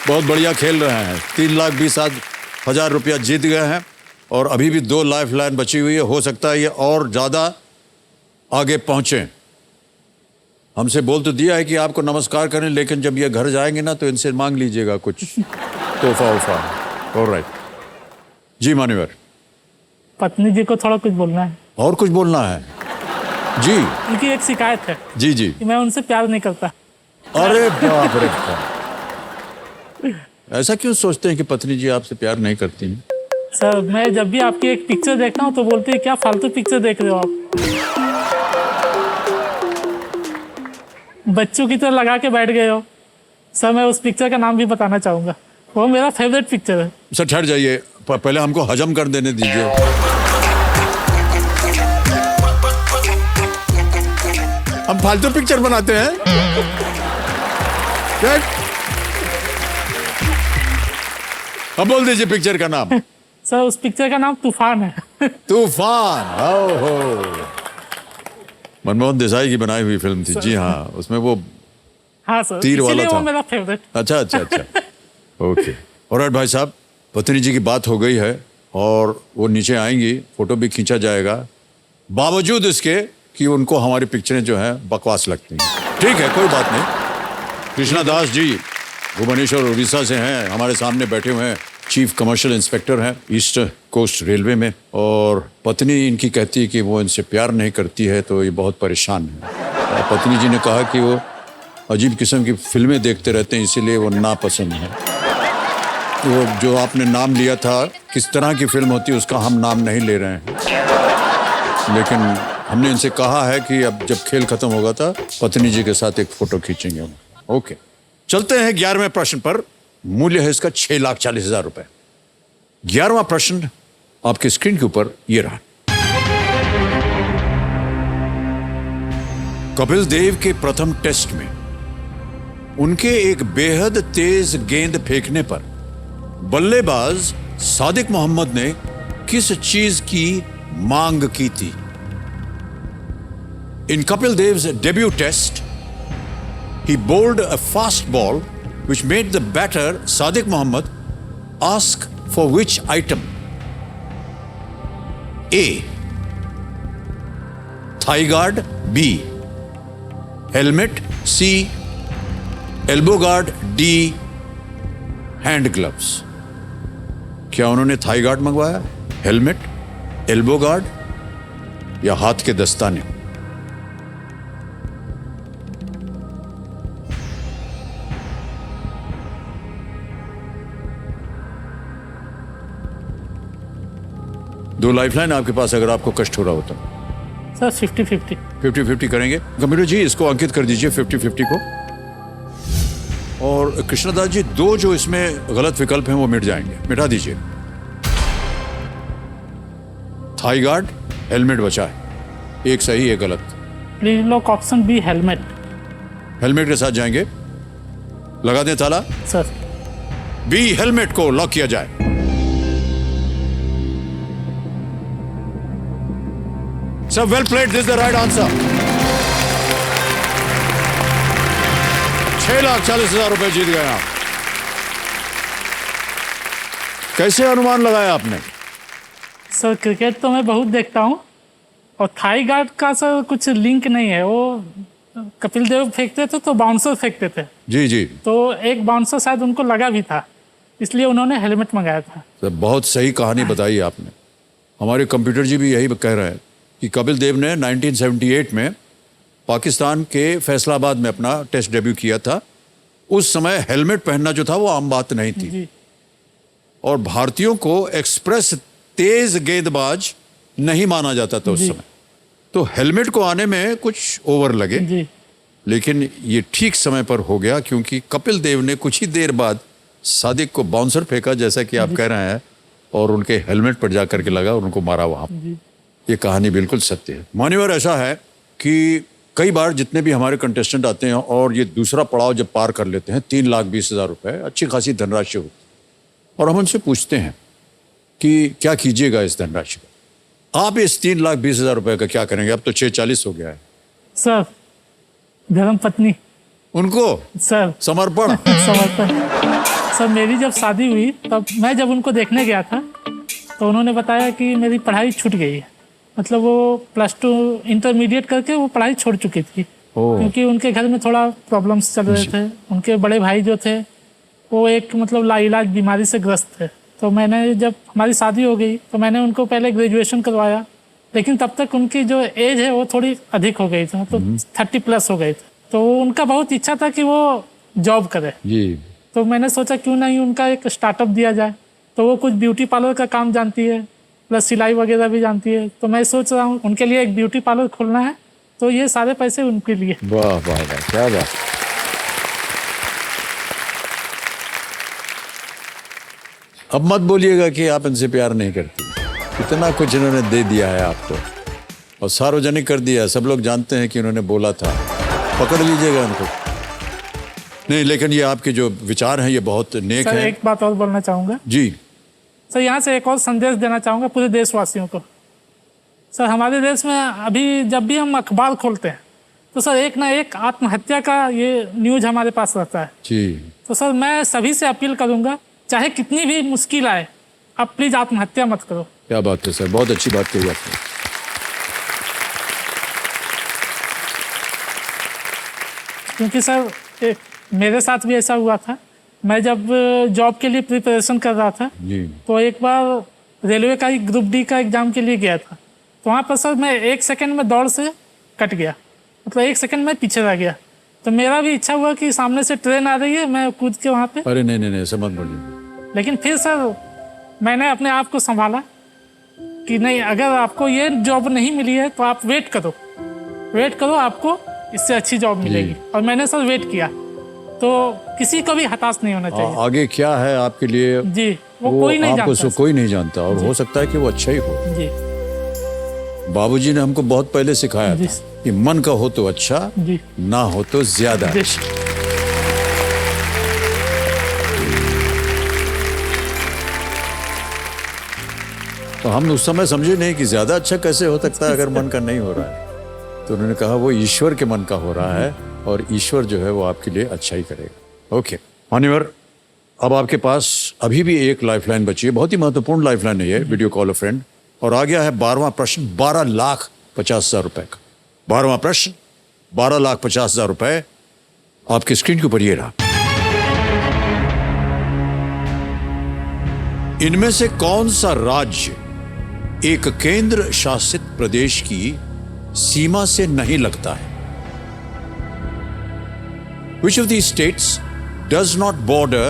बहुत बढ़िया खेल रहे हैं। 3,20,000 रुपया जीत गए हैं और अभी भी 2 लाइफ लाइन बची हुई है। हो सकता है ये और ज़्यादा आगे पहुंचे। हमसे बोल तो दिया है कि आपको नमस्कार करें, लेकिन जब ये घर जाएंगे ना तो इनसे मांग लीजिएगा कुछ तोहफा वोफा। ऑलराइट जी, मान्यवर। पत्नी जी को थोड़ा कुछ बोलना है। और कुछ बोलना है जी? उनकी एक शिकायत है जी जी। कि मैं उनसे प्यार नहीं करता। अरे बाप रे बाप, ऐसा क्यों सोचते हैं कि पत्नी जी आपसे प्यार नहीं करती हैं? सर मैं जब भी आपकी एक पिक्चर देखता हूँ तो बोलते हैं क्या फालतू पिक्चर देख रहे हो आप, बच्चों की तरह लगा के बैठ गए हो। सर मैं उस पिक्चर का नाम भी बताना चाहूँगा, वो मेरा फेवरेट पिक्चर है। सर ठहर जाइए, पहले हमको हजम कर देने दीजिए। हम फालतू पिक्चर बनाते हैं क्या? अब बोल दीजिए पिक्चर का नाम। सर उस पिक्चर का नाम तूफान है। तूफान, ओहो, मनमोहन देसाई की बनाई हुई फिल्म थी। जी हाँ, उसमें वो हाँ सर, तीर वाला इसीलिए था। वो मेरा फेवरेट। अच्छा अच्छा अच्छा, ओके। ऑलराइट भाई साहब, पत्नी जी की बात हो गई है और वो नीचे आएंगी, फोटो भी खींचा जाएगा, बावजूद इसके कि उनको हमारी पिक्चरें जो हैं बकवास लगती हैं। ठीक है, कोई बात नहीं। कृष्णा दास जी भुवनेश्वर उड़ीसा से हैं, हमारे सामने बैठे हुए हैं, चीफ कमर्शियल इंस्पेक्टर हैं ईस्ट कोस्ट रेलवे में। और पत्नी इनकी कहती है कि वो इनसे प्यार नहीं करती है, तो ये बहुत परेशान है। और पत्नी जी ने कहा कि वो अजीब किस्म की फिल्में देखते रहते हैं, इसीलिए वो नापसंद है। वो जो आपने नाम लिया था, किस तरह की फिल्म होती है उसका हम नाम नहीं ले रहे हैं, लेकिन हमने इनसे कहा है कि अब जब खेल खत्म होगा तो पत्नी जी के साथ एक फोटो खींचेंगे हम। ओके, चलते हैं 11वें प्रश्न पर। मूल्य है इसका 6,40,000 रुपए। 11वां प्रश्न आपके स्क्रीन के ऊपर ये रहा। कपिल देव के प्रथम टेस्ट में उनके एक बेहद तेज गेंद फेंकने पर बल्लेबाज सादिक मोहम्मद ने किस चीज की मांग की थी? In Kapil Dev's debut test, he bowled a fast ball which made the batter Sadiq Mohammed ask for which item? A. Thigh guard. B. Helmet. C. Elbow guard. D. Hand gloves. क्या उन्होंने थाई गार्ड मंगवाया, helmet, elbow guard या हाथ के दस्ताने? दो lifeline आपके पास अगर आपको कष्ट हो रहा होता। सर 50-50। 50-50 करेंगे। कंप्यूटर जी इसको अंकित कर दीजिए 50-50 को। और कृष्णदास जी, 2 जो इसमें गलत विकल्प हैं वो मिट जाएंगे, मिटा दीजिए। थाई गार्ड, हेलमेट बचा है, एक सही एक गलत। Please lock option B helmet. Helmet के साथ जाएंगे, लगा दें ताला। सर बी हेलमेट को लॉक किया जाए। Sir well played, this the right answer. 6,40,000 रुपए जीत गए आप। कैसे अनुमान लगाया आपने? सर क्रिकेट तो मैं बहुत देखता हूँ और थाई गार्ड का सर कुछ लिंक नहीं है, वो कपिल देव फेंकते थे तो बाउंसर फेंकते थे, जी जी। तो एक बाउंसर शायद उनको लगा भी था, इसलिए उन्होंने हेलमेट मंगाया था। तो बहुत सही कहानी बताई आपने। हमारे कंप्यूटर जी भी यही कह रहे हैं कि कपिल देव ने 1978 में पाकिस्तान के फैसलाबाद में अपना टेस्ट डेब्यू किया था। उस समय हेलमेट पहनना जो था वो आम बात नहीं थी जी और भारतीयों को एक्सप्रेस तेज गेंदबाज नहीं माना जाता था उस जी। समय, तो हेलमेट को आने में कुछ ओवर लगे, जी लेकिन ये ठीक समय पर हो गया क्योंकि कपिल देव ने कुछ ही देर बाद सादिक को बाउंसर फेंका, जैसा कि आप कह रहे हैं, और उनके हेलमेट पर जाकर के लगा और उनको मारा वहां। जी ये कहानी बिल्कुल सत्य है। मान्यवर, ऐसा है कि कई बार जितने भी हमारे कंटेस्टेंट आते हैं और ये दूसरा पड़ाव जब पार कर लेते हैं, 3,20,000 रुपए, अच्छी खासी धनराशि होती है, और हम उनसे पूछते हैं कि क्या कीजिएगा इस धनराशि का। आप इस 3,20,000 रुपए का क्या करेंगे? अब तो 640 हो गया है। सर, धर्म पत्नी उनको सर समर्पण। समर्पण। सर, मेरी जब शादी हुई तब मैं जब उनको देखने गया था तो उन्होंने बताया कि मेरी पढ़ाई छूट गई है, मतलब वो +2 इंटरमीडिएट करके वो पढ़ाई छोड़ चुकी थी क्योंकि उनके घर में थोड़ा प्रॉब्लम्स चल रहे थे। उनके बड़े भाई जो थे वो एक मतलब लाइलाज बीमारी से ग्रस्त थे, तो मैंने जब हमारी शादी हो गई तो मैंने उनको पहले ग्रेजुएशन करवाया, लेकिन तब तक उनकी जो एज है वो थोड़ी अधिक हो गई थी, मतलब 30+ हो गई थी, तो उनका बहुत इच्छा था कि वो जॉब करे जी। तो मैंने सोचा क्यों नहीं उनका एक स्टार्टअप दिया जाए। तो वो कुछ ब्यूटी पार्लर का काम जानती है, प्लस सिलाई वगैरह भी जानती है, तो मैं सोच रहा हूँ उनके लिए एक ब्यूटी पार्लर खोलना है, तो ये सारे पैसे उनके लिए। वाह वाह वाह, क्या बात। अब मत बोलिएगा कि आप इनसे प्यार नहीं करती, इतना कुछ इन्होंने दे दिया है आपको और सार्वजनिक कर दिया, सब लोग जानते हैं कि उन्होंने बोला था। पकड़ लीजिएगा उनको। नहीं, लेकिन ये आपके जो विचार हैं ये बहुत नेक सर, हैं। एक बात और बोलना चाहूँगा जी। सर, यहाँ से एक और संदेश देना चाहूँगा पूरे देशवासियों को। सर, हमारे देश में अभी जब भी हम अखबार खोलते हैं तो सर एक ना एक आत्महत्या का ये न्यूज़ हमारे पास रहता है। जी। तो सर मैं सभी से अपील करूँगा, चाहे कितनी भी मुश्किल आए, आप प्लीज़ आत्महत्या मत करो। क्या बात है सर, बहुत अच्छी बात कही आपने। क्योंकि सर मेरे साथ भी ऐसा हुआ था। मैं जब जॉब के लिए प्रिपरेशन कर रहा था जी। तो एक बार रेलवे का ही ग्रुप डी का एग्ज़ाम के लिए गया था, तो वहाँ पर सर मैं 1 सेकंड में दौड़ से कट गया, मतलब 1 सेकंड में पीछे रह गया। तो मेरा भी इच्छा हुआ कि सामने से ट्रेन आ रही है, मैं कूद के वहाँ पे, अरे नहीं नहीं नहीं, ऐसा मत बोलिए। लेकिन फिर सर मैंने अपने आप को संभाला कि नहीं, अगर आपको ये जॉब नहीं मिली है तो आप वेट करो, आपको इससे अच्छी जॉब मिलेगी। और मैंने सर वेट किया, तो किसी को भी हताश नहीं होना चाहिए। आगे क्या है आपके लिए जी, वो कोई नहीं जानता। कोई नहीं जानता, और हो सकता है कि वो अच्छा ही हो। जी बाबूजी ने हमको बहुत पहले सिखाया जी। था कि मन का हो तो अच्छा, जी ना हो तो ज्यादा। जी। तो हम उस समय समझे नहीं कि ज्यादा अच्छा कैसे हो सकता है अगर मन का नहीं हो रहा है। तो उन्होंने कहा वो ईश्वर के मन का हो रहा है और ईश्वर जो है वो आपके लिए अच्छा ही करेगा। ओके मान्यवर, अब आपके पास अभी भी एक लाइफलाइन बची है, बहुत ही महत्वपूर्ण लाइफलाइन है ये, वीडियो कॉल अ फ्रेंड। और आ गया है 12वां प्रश्न, 12,50,000 रुपए का। 12वां प्रश्न, 12,50,000 रुपए आपकी स्क्रीन के ऊपर ये रहा। इनमें से कौन सा राज्य एक केंद्र शासित प्रदेश की सीमा से नहीं लगता है? Which of these states does not border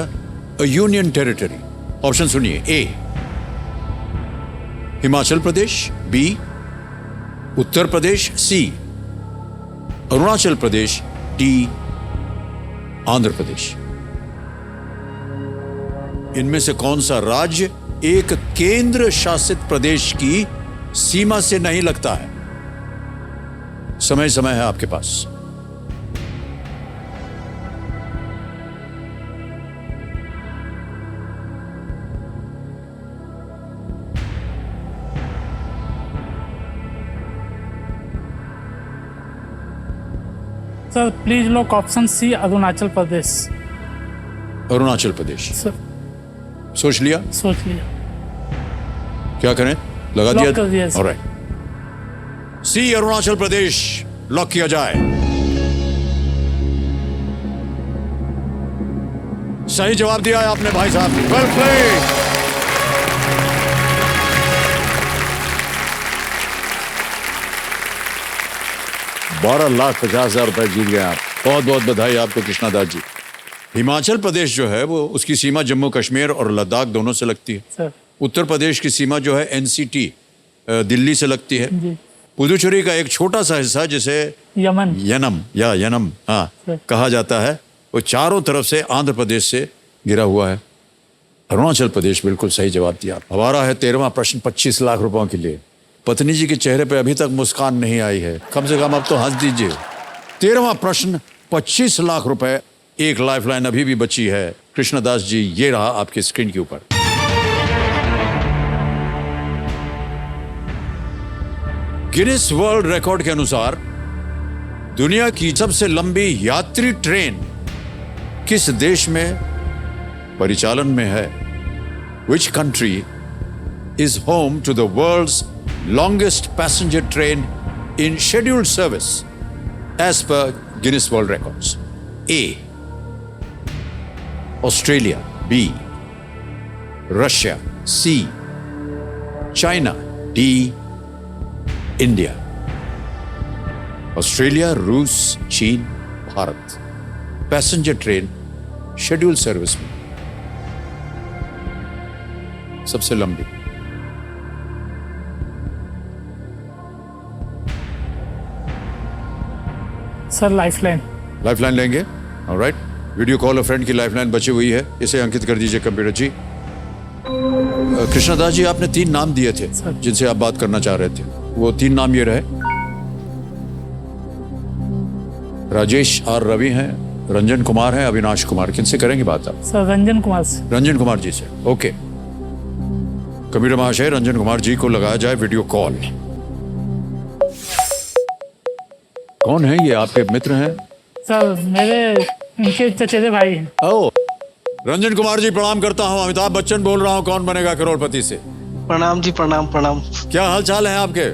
a union territory? Option सुनिए। ए हिमाचल प्रदेश, बी उत्तर प्रदेश, सी अरुणाचल प्रदेश, डी आंध्र प्रदेश। इनमें से कौन सा राज्य एक केंद्र शासित प्रदेश की सीमा से नहीं लगता है? समय है आपके पास। Sir please lock option C, Arunachal Pradesh. Arunachal Pradesh sir सोच लिया? सोच लिया। क्या करें, लगा लॉक दिया? कर दिया सर। ऑलराइट, सी अरुणाचल प्रदेश लॉक किया जाए। सही जवाब दिया है आपने भाई साहब, वेल प्लेड। ₹12,50,000 जीत गए आप। बहुत बहुत बधाई आपको कृष्णादास जी। हिमाचल प्रदेश जो है वो उसकी सीमा जम्मू कश्मीर और लद्दाख दोनों से लगती है। सर उत्तर प्रदेश की सीमा जो है एनसीटी दिल्ली से लगती है। जी। पुदुचेरी का एक छोटा सा हिस्सा जिसे यमन। यनम हाँ सर। कहा जाता है, वो चारों तरफ से आंध्र प्रदेश से घिरा हुआ है। अरुणाचल प्रदेश, बिल्कुल सही जवाब दिया। हमारा है 13वां प्रश्न 25 लाख रुपयों के लिए। पत्नी जी के चेहरे पे अभी तक मुस्कान नहीं आई है, कम से कम अब तो हंस दीजिए। 13वां प्रश्न 25 लाख रुपए, एक लाइफलाइन अभी भी बची है। कृष्णदास जी, ये रहा आपकी स्क्रीन के ऊपर। गिनीज वर्ल्ड रिकॉर्ड के अनुसार दुनिया की सबसे लंबी यात्री ट्रेन किस देश में परिचालन में है? Which country is home to the world's longest passenger train in scheduled service as per Guinness World Records? A. Australia. B. Russia. C. China. D. India. Australia, रूस, चीन, Bharat. Passenger train schedule service में सबसे लंबी। Sir lifeline. Lifeline लेंगे? Alright, video call अ friend की lifeline बची हुई है, इसे अंकित कर दीजिए कंप्यूटर जी। कृष्णदास जी, आपने 3 नाम दिए थे जिनसे आप बात करना चाह रहे थे, वो 3 नाम ये रहे। राजेश आर रवि हैं, रंजन कुमार हैं, अविनाश कुमार। किनसे करेंगे बात आप? सर रंजन कुमार से। रंजन कुमार जी से। ओके, कंप्यूटर महाशय, रंजन कुमार जी को लगाया जाए वीडियो कॉल। कौन है ये? आपके मित्र हैं? सर मेरे इनके चचेरे भाई हैं। ओ, रंजन कुमार जी प्रणाम करता हूँ। अमिताभ बच्चन बोल रहा हूँ, कौन बनेगा करोड़पति से। प्रणाम जी, प्रणाम प्रणाम। क्या हाल चाल है आपके?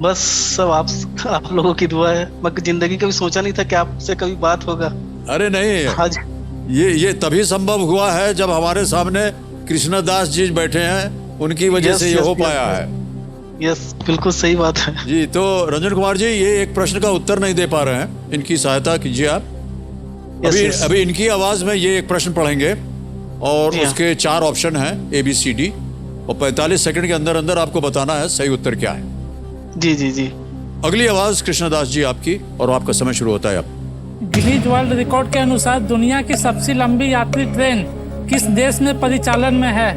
बस सब आप लोगों की दुआ है। मैं जिंदगी कभी सोचा नहीं था कि आपसे कभी बात होगा। अरे नहीं, आज ये तभी संभव हुआ है जब हमारे सामने कृष्णदास जी बैठे हैं, उनकी वजह से ये हो पाया है। यस, बिल्कुल सही बात है जी। तो रंजन कुमार जी, ये एक प्रश्न का उत्तर नहीं दे पा रहे हैं, इनकी सहायता कीजिए आप। अभी इनकी आवाज में ये एक प्रश्न पढ़ेंगे और उसके 4 ऑप्शन हैं ABCD, और 45 सेकंड के अंदर अंदर आपको बताना है सही उत्तर क्या है। जी जी जी। अगली आवाज कृष्णदास जी आपकी, और आपका समय शुरू होता है अब। गिनीज वर्ल्ड रिकॉर्ड के अनुसार दुनिया की सबसे लंबी यात्री ट्रेन किस देश में परिचालन में है?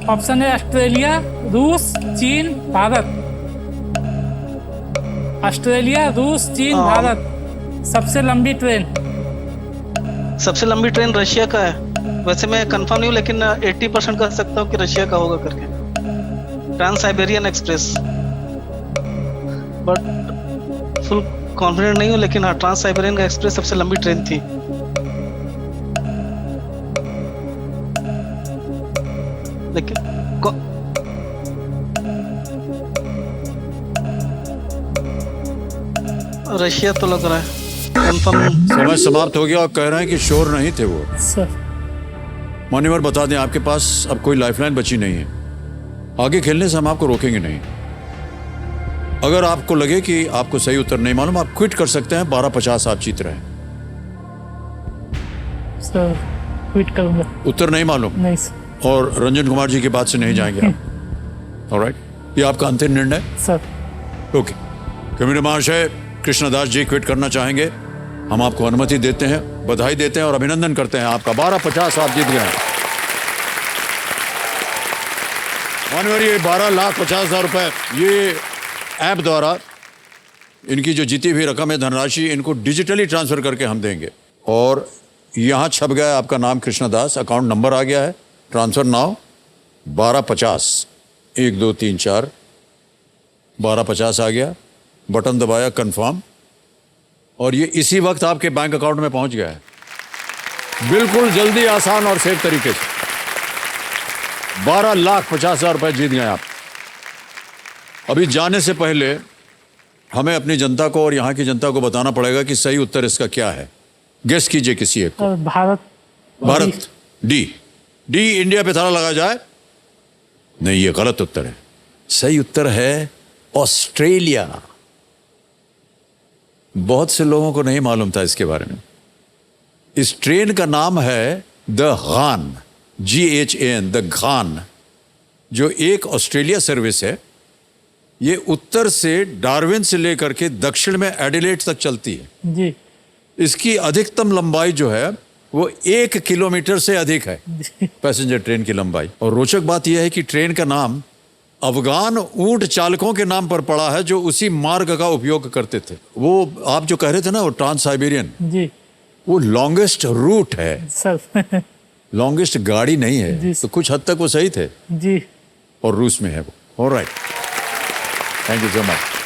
ऑप्शन है ऑस्ट्रेलिया, रूस, चीन, भारत। ऑस्ट्रेलिया, रूस, चीन, भारत। सबसे लंबी ट्रेन। सबसे लंबी ट्रेन रशिया का है। वैसे मैं कंफर्म नहीं हूँ, लेकिन 80% कह सकता हूँ कि रशिया का होगा करके। Trans Siberian express, but full confident नहीं हूँ, लेकिन हाँ, ट्रांस साइबेरियन का एक्सप्रेस सबसे लंबी ट्रेन थी। लेकिन रशिया तो लग रहा है कंफर्म। समय समाप्त हो गया और कह रहे हैं कि श्योर नहीं थे वो। सर मान्यवर बता दें, आपके पास अब कोई लाइफलाइन बची नहीं है। आगे खेलने से हम आपको रोकेंगे नहीं। अगर आपको लगे कि आपको सही उत्तर नहीं मालूम, आप क्विट कर सकते हैं। 12,50 आप जीत रहे हैं। सर क्विट करूंगा। उत्तर नहीं मालूम? नहीं सर। और रंजन कुमार जी की बात से नहीं जाएंगे आप? ऑलराइट, ये आपका अंतिम निर्णय? सर ओके, कमिश्नर महाशय, कृष्णदास जी क्विट करना चाहेंगे, हम आपको अनुमति देते हैं, बधाई देते हैं और अभिनंदन करते हैं आपका। 12,50 आप जीत गए हैं। मानवर, ये 12,50,000 रुपए ये ऐप द्वारा इनकी जो जीती हुई रकम है, धनराशि, इनको डिजिटली ट्रांसफर करके हम देंगे। और यहाँ छप गया आपका नाम कृष्णदास, अकाउंट नंबर आ गया है, ट्रांसफर नाउ 12,50, 1 2 3 4, 12,50 आ गया, बटन दबाया कंफर्म, और ये इसी वक्त आपके बैंक अकाउंट में पहुंच गया है। बिल्कुल जल्दी, आसान और सेफ तरीके से 12,50,000 रुपए जीत गए आप। अभी जाने से पहले हमें अपनी जनता को और यहाँ की जनता को बताना पड़ेगा कि सही उत्तर इसका क्या है। गेस कीजिए किसी एक को। Bharat. Bharat? D D India पे ताला लगा जाए। नहीं, ये गलत उत्तर है। सही उत्तर है ऑस्ट्रेलिया। बहुत से लोगों को नहीं मालूम था इसके बारे में। इस ट्रेन का नाम है द गान, GHAN, द गान, जो एक ऑस्ट्रेलिया सर्विस है। ये उत्तर से डार्विन से लेकर के दक्षिण में एडिलेड तक चलती है। जी इसकी अधिकतम लंबाई जो है वो 1 किलोमीटर से अधिक है, पैसेंजर ट्रेन की लंबाई। और रोचक बात यह है कि ट्रेन का नाम अफगान ऊंट चालकों के नाम पर पड़ा है, जो उसी मार्ग का उपयोग करते थे। वो आप जो कह रहे थे ना, वो ट्रांस साइबेरियन, जी वो लॉन्गेस्ट रूट है, सर। लॉन्गेस्ट गाड़ी नहीं है। जी। तो कुछ हद तक वो सही थे। जी और रूस में है वो। Alright, thank you so much.